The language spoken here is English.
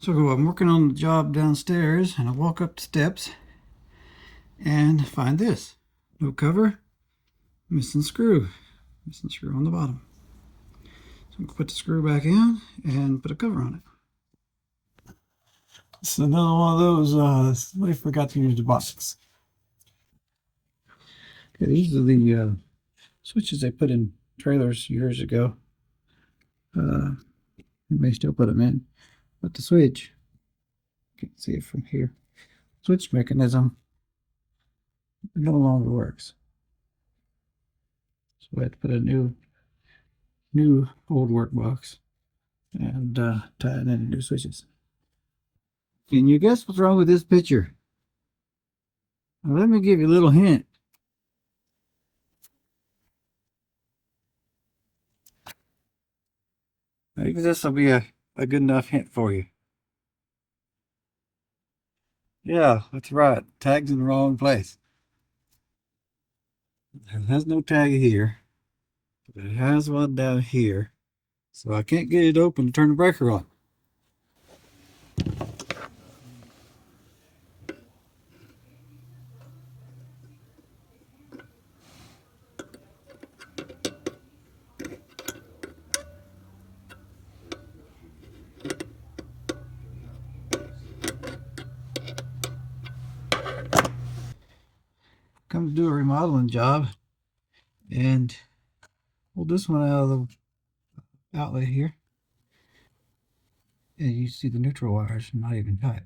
So I'm working on the job downstairs, and I walk up the steps and find this. No cover, missing screw on the bottom. So I'm going to put the screw back in and put a cover on it. This is another one of those, somebody forgot to use the box. Okay, these are the switches they put in trailers years ago. You may still put them in, but the switch, you can see it from here, switch mechanism no longer works. So I had to put a new old work box and tie it in new switches. Can you guess what's wrong with this picture? Well, let me give you a little hint. Maybe this will be a good enough hint for you. Yeah, that's right. Tag's in the wrong place. It has no tag here, but it has one down here. So I can't get it open to turn the breaker on. Come to do a remodeling job and pull this one out of the outlet here. And you see the neutral wires not even tight.